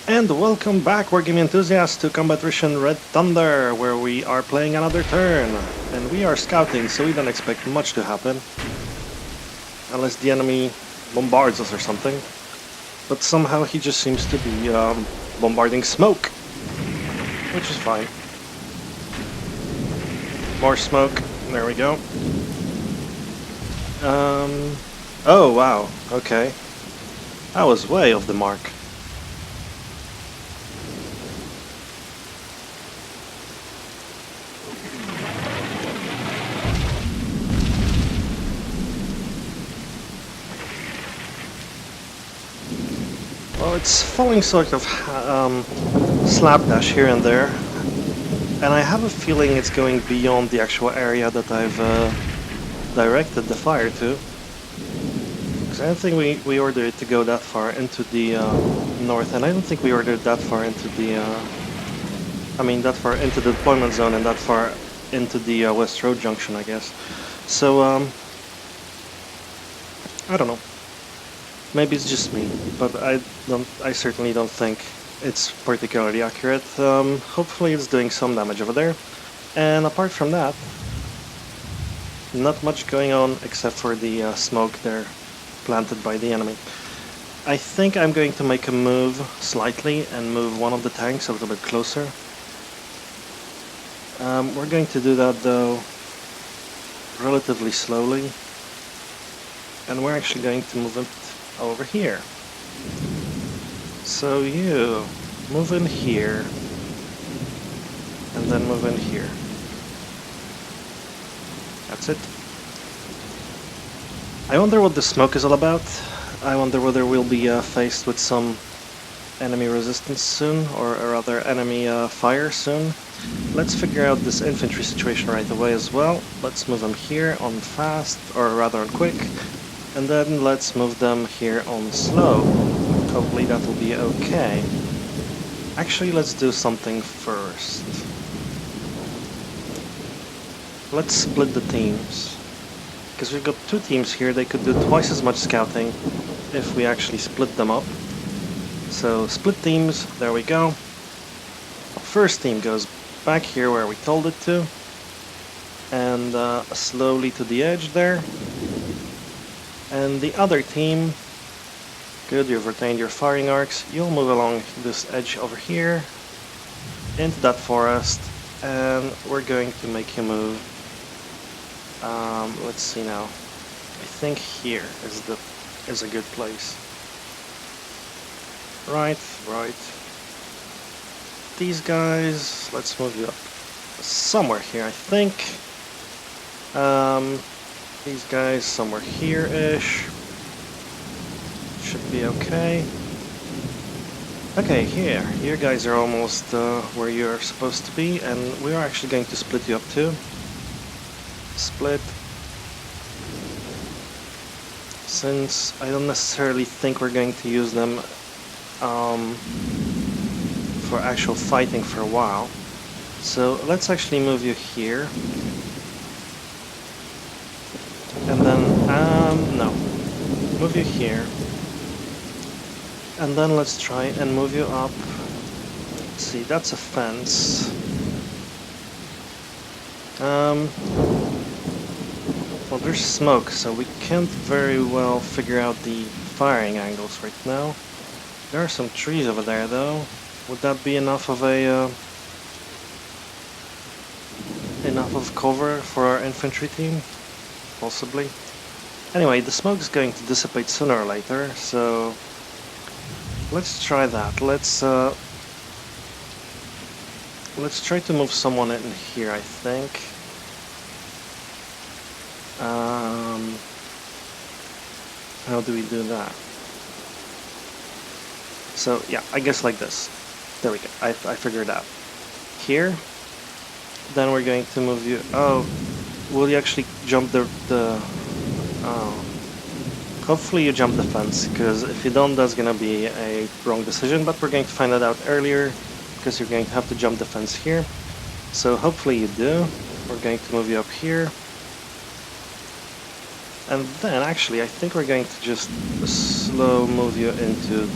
And welcome back, Wargaming enthusiasts, to Combat Mission Red Thunder, where we are playing another turn. And we are scouting, so we don't expect much to happen. Unless the enemy bombards us or something. But somehow he just seems to be bombarding smoke. Which is fine. More smoke. There we go. Oh, wow. Okay. That was way off the mark. Well, it's falling sort of slapdash here and there, and I have a feeling it's going beyond the actual area that I've directed the fire to. Because I don't think we ordered it to go that far into the north, and I don't think we ordered that far into the... that far into the deployment zone and that far into the West Road Junction, I guess. So, I don't know. Maybe it's just me, but I certainly don't think it's particularly accurate. Hopefully it's doing some damage over there. And apart from that, not much going on except for the smoke there planted by the enemy. I think I'm going to make a move slightly and move one of the tanks a little bit closer. We're going to do that though relatively slowly. And we're actually going to move it over here. So you move in here and then move in here. That's it. I wonder what the smoke is all about. I wonder whether we'll be faced with some enemy resistance soon, or rather enemy fire soon. Let's figure out this infantry situation right away as well. Let's move them here on fast, or rather on quick. And then let's move them here on slow. Hopefully that will be okay. Actually, let's do something first. Let's split the teams. Because we've got two teams here, they could do twice as much scouting if we actually split them up. So, split teams, there we go. First team goes back here where we told it to. And slowly to the edge there. And the other team, good, you've retained your firing arcs, you'll move along this edge over here, into that forest, and we're going to make you move, let's see now, I think here is a good place. Right. These guys, let's move you up somewhere here, I think. These guys somewhere here-ish. Should be okay. Okay, here. You guys are almost where you're supposed to be, and we are actually going to split you up too. Split. Since I don't necessarily think we're going to use them for actual fighting for a while. So let's actually move you here. And then, no. Move you here. And then let's try and move you up. Let's see, that's a fence. Well, there's smoke, so we can't very well figure out the firing angles right now. There are some trees over there, though. Would that be enough of cover for our infantry team? Possibly. Anyway, the smoke's going to dissipate sooner or later, so let's try that. Let's try to move someone in here, I think. How do we do that? So yeah, I guess like this. There we go. I figured it out. Here. Then we're going to move you. Oh. Will you actually jump the hopefully you jump the fence, because if you don't, that's gonna be a wrong decision, but we're going to find that out earlier, because you're going to have to jump the fence here. So hopefully you do. We're going to move you up here. And then, actually, I think we're going to just slow move you into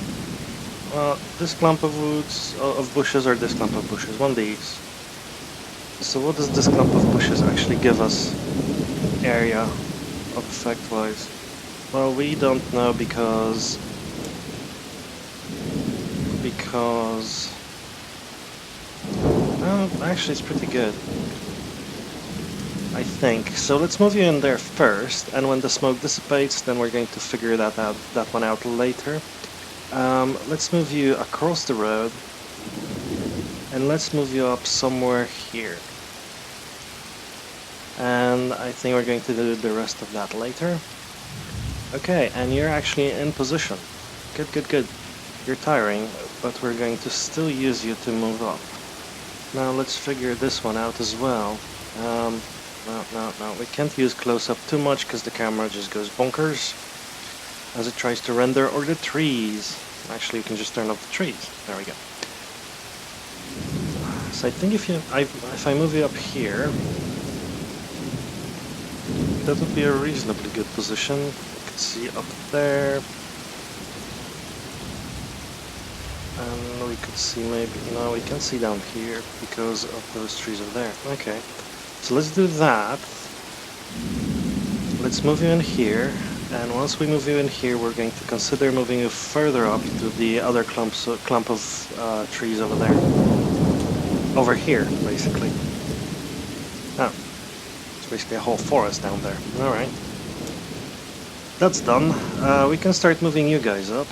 this clump of woods, of bushes, or this clump of bushes? One of these. So what does this clump of bushes actually give us area of effect-wise? Well, we don't know because actually it's pretty good, I think. So let's move you in there first, and when the smoke dissipates, then we're going to figure that one out later. Let's move you across the road, and let's move you up somewhere here. And I think we're going to do the rest of that later. Okay, and you're actually in position. Good, good, good. You're tiring, but we're going to still use you to move up. Now let's figure this one out as well. No, we can't use close-up too much because the camera just goes bonkers as it tries to render, or the trees. Actually, you can just turn off the trees. There we go. So I think if I move you up here, that would be a reasonably good position. You can see up there. And we could see maybe, no, we can see down here because of those trees over there. Okay, so let's do that. Let's move you in here, and once we move you in here, we're going to consider moving you further up to the other clump of trees over there. Over here, basically. Oh, it's basically a whole forest down there. Alright. That's done. We can start moving you guys up.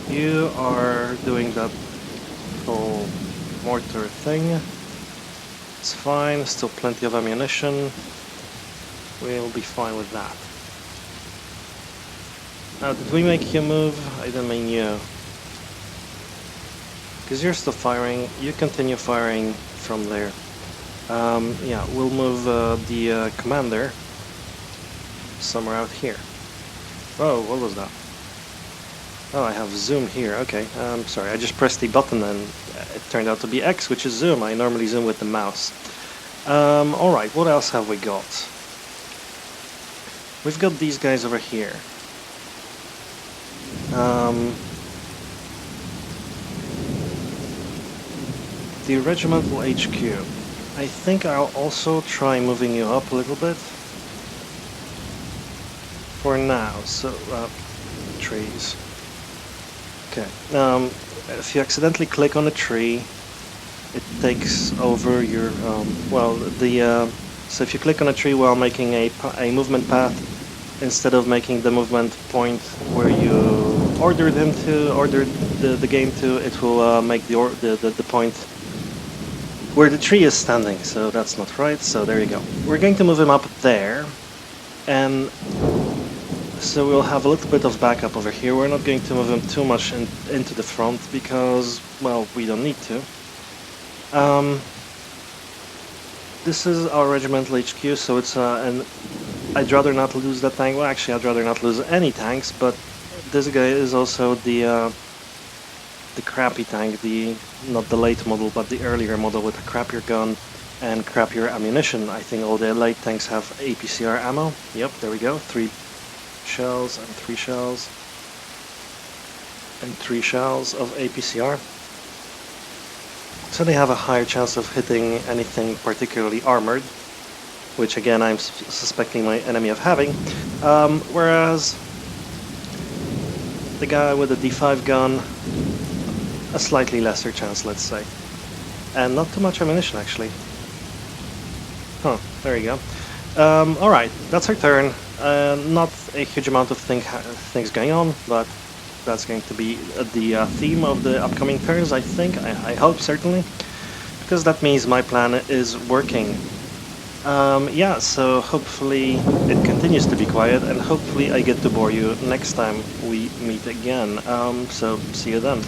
You are doing that whole mortar thing. It's fine, still plenty of ammunition. We'll be fine with that. Now, did we make you move? I didn't mean you. Because you're still firing, you continue firing from there. Yeah, we'll move the commander somewhere out here. Oh, what was that? Oh, I have zoom here. Okay, sorry, I just pressed the button and it turned out to be X, which is zoom. I normally zoom with the mouse. Alright, what else have we got? We've got these guys over here. The regimental HQ. I think I'll also try moving you up a little bit. For now, so, trees. Okay, if you accidentally click on a tree, it takes over your, so if you click on a tree while making a movement path, instead of making the movement point where you ordered the game to, it will make the point where the tree is standing, so that's not right, so there you go. We're going to move him up there, and so we'll have a little bit of backup over here. We're not going to move him too much into the front because, well, we don't need to. This is our regimental HQ, so it's and I'd rather not lose that tank. Well, actually, I'd rather not lose any tanks, but this guy is also the crappy tank, not the late model, but the earlier model with a crappier gun and crappier ammunition. I think all the late tanks have APCR ammo. Yep, there we go. 3 shells and 3 shells and 3 shells of APCR. So they have a higher chance of hitting anything particularly armored, which again I'm suspecting my enemy of having, whereas the guy with the D5 gun, a slightly lesser chance, let's say, and not too much ammunition actually. Huh, there you go. Alright, that's our turn. Not a huge amount of things going on, but that's going to be the theme of the upcoming turns, I think. I hope, certainly, because that means my plan is working. Yeah, so hopefully it continues to be quiet, and hopefully I get to bore you next time we meet again. So see you then.